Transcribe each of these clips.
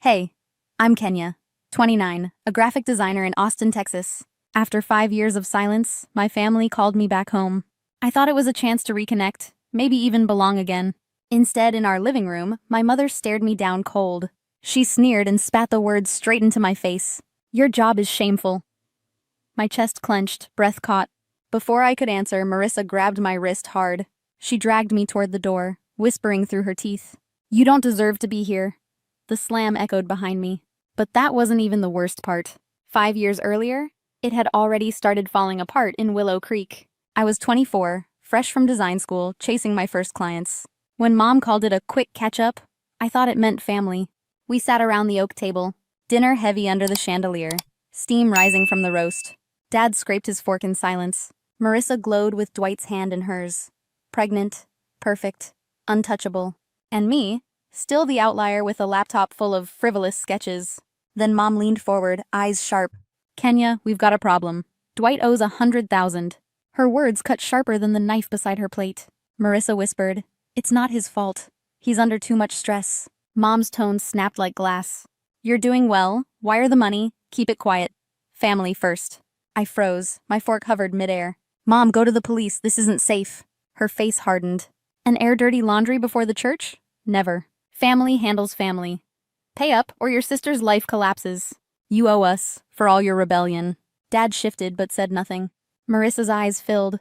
Hey, I'm Kenya, 29, a graphic designer in Austin, Texas. After 5 years of silence, my family called me back home. I thought it was a chance to reconnect, maybe even belong again. Instead, in our living room, my mother stared me down cold. She sneered and spat the words straight into my face. "Your job is shameful." My chest clenched, breath caught. Before I could answer, Marissa grabbed my wrist hard. She dragged me toward the door, whispering through her teeth, "You don't deserve to be here." The slam echoed behind me. But that wasn't even the worst part. 5 years earlier, it had already started falling apart in Willow Creek. I was 24, fresh from design school, chasing my first clients. When Mom called it a quick catch-up, I thought it meant family. We sat around the oak table, dinner heavy under the chandelier, steam rising from the roast. Dad scraped his fork in silence. Marissa glowed with Dwight's hand in hers. Pregnant, perfect, untouchable. And me, still the outlier with a laptop full of frivolous sketches. Then Mom leaned forward, eyes sharp. "Kenya, we've got a problem. Dwight owes 100,000. Her words cut sharper than the knife beside her plate. Marissa whispered, "It's not his fault. He's under too much stress." Mom's tone snapped like glass. "You're doing well. Wire the money. Keep it quiet. Family first." I froze, my fork hovered midair. "Mom, go to the police. This isn't safe." Her face hardened. "And air dirty laundry before the church? Never. Family handles family. Pay up, or your sister's life collapses. You owe us, for all your rebellion." Dad shifted but said nothing. Marissa's eyes filled.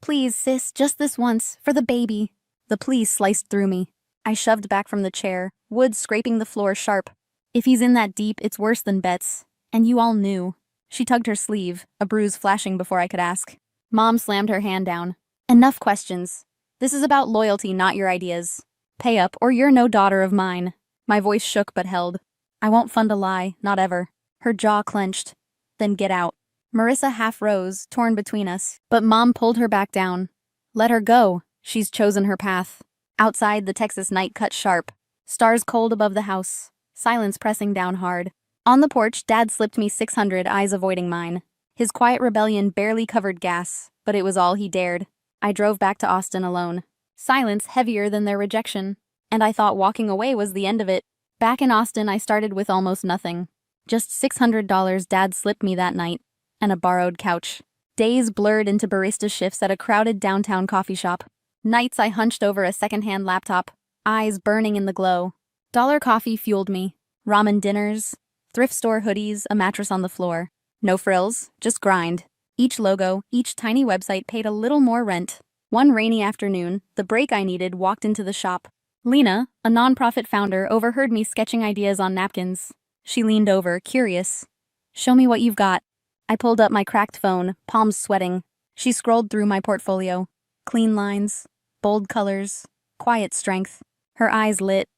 "Please, sis, just this once, for the baby." The plea sliced through me. I shoved back from the chair, wood scraping the floor sharp. "If he's in that deep, it's worse than bets. And you all knew." She tugged her sleeve, a bruise flashing before I could ask. Mom slammed her hand down. "Enough questions. This is about loyalty, not your ideas. Pay up, or you're no daughter of mine." My voice shook but held. "I won't fund a lie, not ever." Her jaw clenched. "Then get out." Marissa half rose, torn between us, but Mom pulled her back down. "Let her go. She's chosen her path." Outside, the Texas night cut sharp. Stars cold above the house. Silence pressing down hard. On the porch, Dad slipped me 600, eyes avoiding mine. His quiet rebellion barely covered gas, but it was all he dared. I drove back to Austin alone. Silence heavier than their rejection. And I thought walking away was the end of it. Back in Austin, I started with almost nothing. Just $600 Dad slipped me that night, and a borrowed couch. Days blurred into barista shifts at a crowded downtown coffee shop. Nights I hunched over a secondhand laptop, eyes burning in the glow. Dollar coffee fueled me. Ramen dinners, thrift store hoodies, a mattress on the floor. No frills, just grind. Each logo, each tiny website paid a little more rent. One rainy afternoon, the break I needed walked into the shop. Lena, a nonprofit founder, overheard me sketching ideas on napkins. She leaned over, curious. "Show me what you've got." I pulled up my cracked phone, palms sweating. She scrolled through my portfolio. Clean lines, bold colors, quiet strength. Her eyes lit.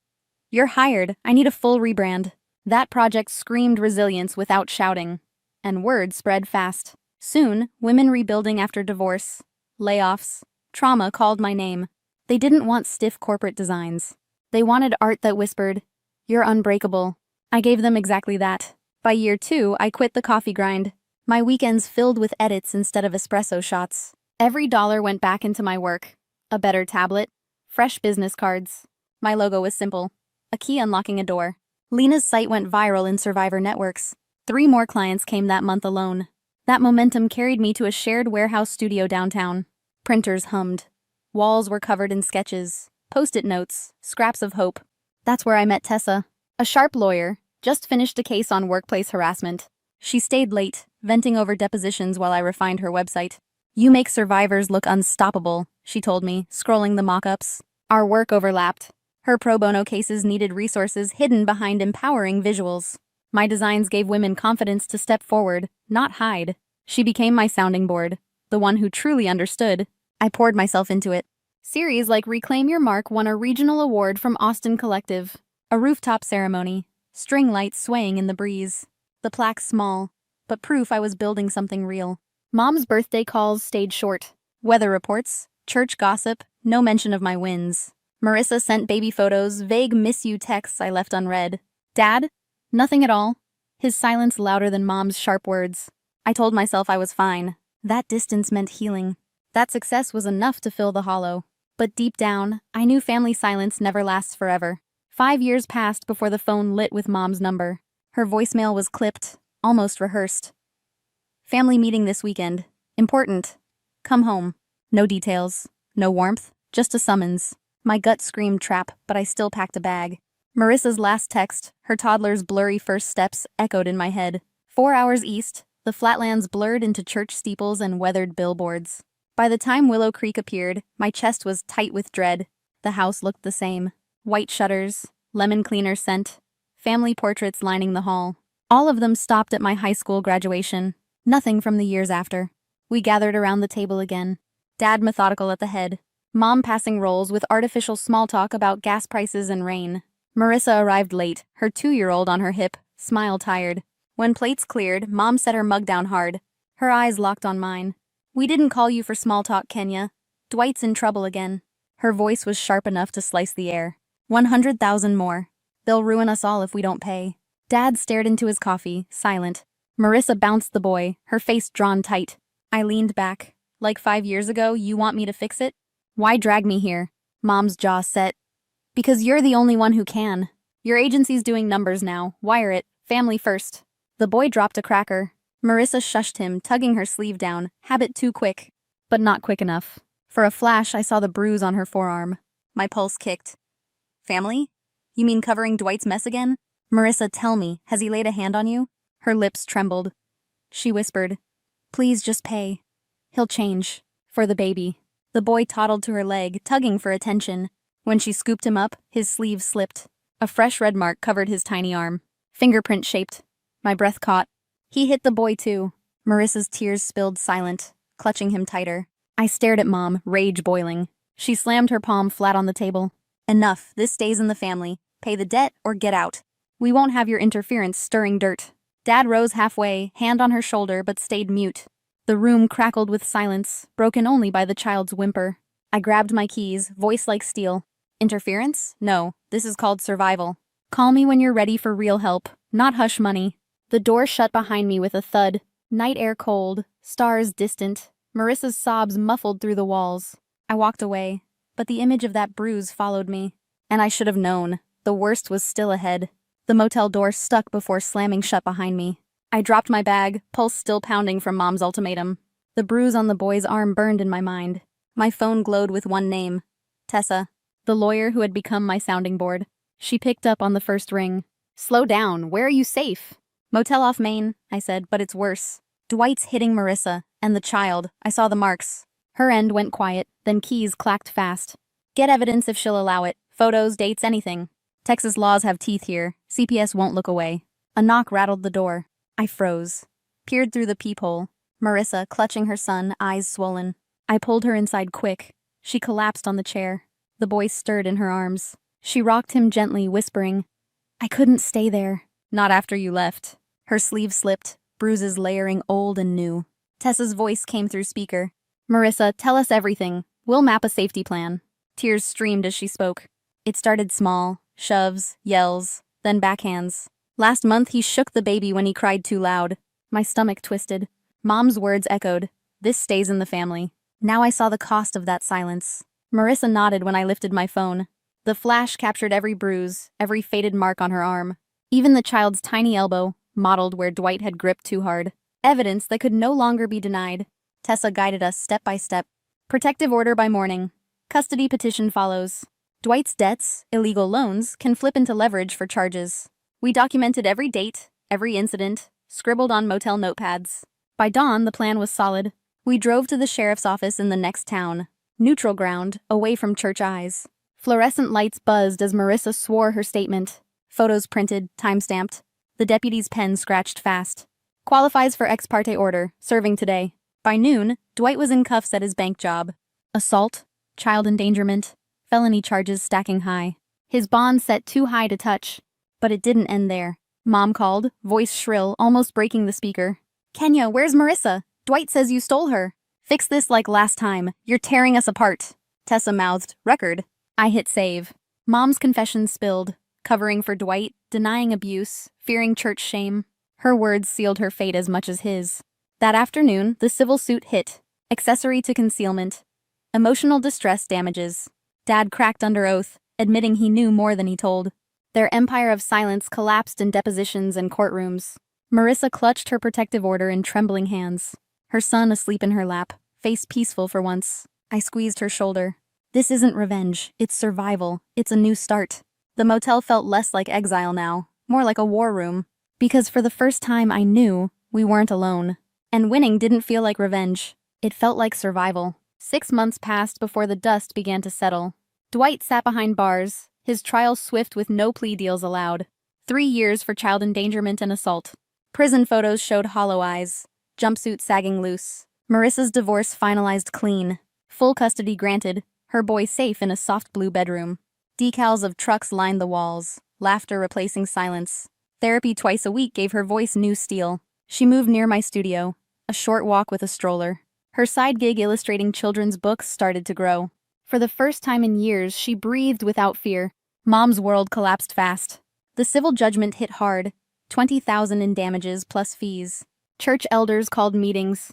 "You're hired. I need a full rebrand." That project screamed resilience without shouting. And word spread fast. Soon, women rebuilding after divorce, layoffs, trauma called my name. They didn't want stiff corporate designs. They wanted art that whispered, "You're unbreakable." I gave them exactly that. By year 2, I quit the coffee grind. My weekends filled with edits instead of espresso shots. Every dollar went back into my work. A better tablet, fresh business cards. My logo was simple, a key unlocking a door. Lena's site went viral in Survivor networks. 3 more clients came that month alone. That momentum carried me to a shared warehouse studio downtown. Printers hummed. Walls were covered in sketches, post-it notes, scraps of hope. That's where I met Tessa, a sharp lawyer, just finished a case on workplace harassment. She stayed late, venting over depositions while I refined her website. "You make survivors look unstoppable," she told me, scrolling the mock-ups. Our work overlapped. Her pro bono cases needed resources hidden behind empowering visuals. My designs gave women confidence to step forward, not hide. She became my sounding board, the one who truly understood. I poured myself into it. Series like Reclaim Your Mark won a regional award from Austin Collective. A rooftop ceremony, string lights swaying in the breeze. The plaque small, but proof I was building something real. Mom's birthday calls stayed short. Weather reports, church gossip, no mention of my wins. Marissa sent baby photos, vague miss you texts I left unread. Dad? Nothing at all. His silence louder than Mom's sharp words. I told myself I was fine. That distance meant healing. That success was enough to fill the hollow. But deep down, I knew family silence never lasts forever. 5 years passed before the phone lit with Mom's number. Her voicemail was clipped, almost rehearsed. Family meeting this weekend. Important. Come home. No details. No warmth. Just a summons. My gut screamed trap, but I still packed a bag. Marissa's last text, her toddler's blurry first steps, echoed in my head. 4 hours east, the flatlands blurred into church steeples and weathered billboards. By the time Willow Creek appeared, my chest was tight with dread. The house looked the same. White shutters, lemon cleaner scent, family portraits lining the hall. All of them stopped at my high school graduation. Nothing from the years after. We gathered around the table again. Dad methodical at the head. Mom passing rolls with artificial small talk about gas prices and rain. Marissa arrived late, her 2-year-old on her hip, smile tired. When plates cleared, Mom set her mug down hard. Her eyes locked on mine. We didn't call you for small talk, Kenya. Dwight's in trouble again. Her voice was sharp enough to slice the air. 100,000 more. They'll ruin us all if we don't pay. Dad stared into his coffee, silent. Marissa bounced the boy, her face drawn tight. I leaned back. Like 5 years ago, you want me to fix it? Why drag me here? Mom's jaw set. Because you're the only one who can. Your agency's doing numbers now. Wire it. Family first. The boy dropped a cracker. Marissa shushed him, tugging her sleeve down. Habit too quick. But not quick enough. For a flash, I saw the bruise on her forearm. My pulse kicked. Family? You mean covering Dwight's mess again? Marissa, tell me, has he laid a hand on you? Her lips trembled. She whispered, please just pay. He'll change. For the baby. The boy toddled to her leg, tugging for attention. When she scooped him up, his sleeve slipped. A fresh red mark covered his tiny arm. Fingerprint shaped. My breath caught. He hit the boy too. Marissa's tears spilled silent, clutching him tighter. I stared at Mom, rage boiling. She slammed her palm flat on the table. Enough, this stays in the family. Pay the debt or get out. We won't have your interference stirring dirt. Dad rose halfway, hand on her shoulder, but stayed mute. The room crackled with silence, broken only by the child's whimper. I grabbed my keys, voice like steel. Interference? No, this is called survival. Call me when you're ready for real help, not hush money. The door shut behind me with a thud. Night air cold, stars distant. Marissa's sobs muffled through the walls. I walked away, but the image of that bruise followed me. And I should have known. The worst was still ahead. The motel door stuck before slamming shut behind me. I dropped my bag, pulse still pounding from Mom's ultimatum. The bruise on the boy's arm burned in my mind. My phone glowed with one name. Tessa, the lawyer who had become my sounding board. She picked up on the first ring. Slow down, where are you safe? Motel off Main, I said, but it's worse. Dwight's hitting Marissa, and the child. I saw the marks. Her end went quiet, then keys clacked fast. Get evidence if she'll allow it. Photos, dates, anything. Texas laws have teeth here. CPS won't look away. A knock rattled the door. I froze. Peered through the peephole. Marissa, clutching her son, eyes swollen. I pulled her inside quick. She collapsed on the chair. The boy stirred in her arms. She rocked him gently, whispering, I couldn't stay there. Not after you left. Her sleeve slipped, bruises layering old and new. Tessa's voice came through speaker. Marissa, tell us everything. We'll map a safety plan. Tears streamed as she spoke. It started small. Shoves, yells, then backhands. Last month he shook the baby when he cried too loud. My stomach twisted. Mom's words echoed. This stays in the family. Now I saw the cost of that silence. Marissa nodded when I lifted my phone. The flash captured every bruise, every faded mark on her arm. Even the child's tiny elbow, modeled where Dwight had gripped too hard. Evidence that could no longer be denied. Tessa guided us step by step. Protective order by morning. Custody petition follows. Dwight's debts, illegal loans, can flip into leverage for charges. We documented every date, every incident, scribbled on motel notepads. By dawn, the plan was solid. We drove to the sheriff's office in the next town. Neutral ground, away from church eyes. Fluorescent lights buzzed as Marissa swore her statement. Photos printed, time-stamped. The deputy's pen scratched fast. Qualifies for ex parte order, serving today. By noon, Dwight was in cuffs at his bank job. Assault, child endangerment, felony charges stacking high. His bond set too high to touch. But it didn't end there. Mom called, voice shrill, almost breaking the speaker. Kenya, where's Marissa? Dwight says you stole her. Fix this like last time. You're tearing us apart. Tessa mouthed, record. I hit save. Mom's confession spilled, covering for Dwight, denying abuse, fearing church shame. Her words sealed her fate as much as his. That afternoon, the civil suit hit. Accessory to concealment. Emotional distress damages. Dad cracked under oath, admitting he knew more than he told. Their empire of silence collapsed in depositions and courtrooms. Marissa clutched her protective order in trembling hands. Her son asleep in her lap, face peaceful for once. I squeezed her shoulder. This isn't revenge, it's survival. It's a new start. The motel felt less like exile now, more like a war room. Because for the first time I knew we weren't alone. And winning didn't feel like revenge. It felt like survival. 6 months passed before the dust began to settle. Dwight sat behind bars, his trial swift with no plea deals allowed. 3 years for child endangerment and assault. Prison photos showed hollow eyes, jumpsuit sagging loose. Marissa's divorce finalized clean. Full custody granted, her boy safe in a soft blue bedroom. Decals of trucks lined the walls, laughter replacing silence. Therapy twice a week gave her voice new steel. She moved near my studio, a short walk with a stroller. Her side gig illustrating children's books started to grow. For the first time in years, she breathed without fear. Mom's world collapsed fast. The civil judgment hit hard, $20,000 in damages plus fees. Church elders called meetings.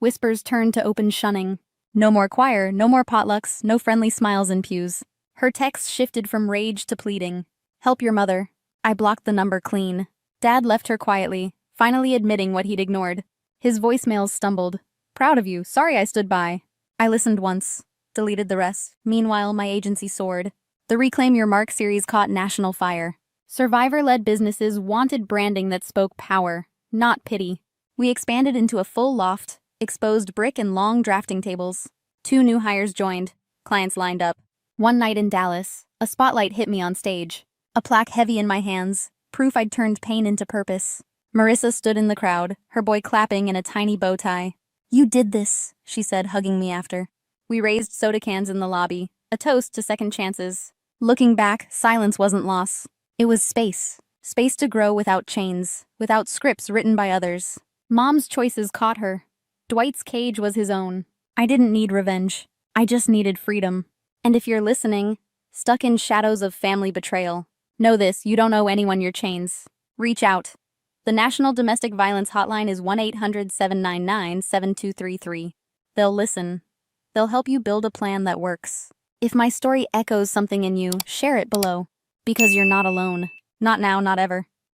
Whispers turned to open shunning. No more choir, no more potlucks, no friendly smiles in pews. Her texts shifted from rage to pleading. Help your mother. I blocked the number clean. Dad left her quietly, finally admitting what he'd ignored. His voicemails stumbled. Proud of you, sorry I stood by. I listened once, deleted the rest. Meanwhile, my agency soared. The Reclaim Your Mark series caught national fire. Survivor-led businesses wanted branding that spoke power, not pity. We expanded into a full loft, exposed brick and long drafting tables. 2 new hires joined, clients lined up. One night in Dallas, a spotlight hit me on stage. A plaque heavy in my hands, proof I'd turned pain into purpose. Marissa stood in the crowd, her boy clapping in a tiny bow tie. You did this, she said, hugging me after. We raised soda cans in the lobby, a toast to second chances. Looking back, silence wasn't loss. It was space. Space to grow without chains, without scripts written by others. Mom's choices caught her. Dwight's cage was his own. I didn't need revenge. I just needed freedom. And if you're listening, stuck in shadows of family betrayal, know this, you don't owe anyone your chains. Reach out. The National Domestic Violence Hotline is 1-800-799-7233. They'll listen. They'll help you build a plan that works. If my story echoes something in you, share it below. Because you're not alone. Not now, not ever.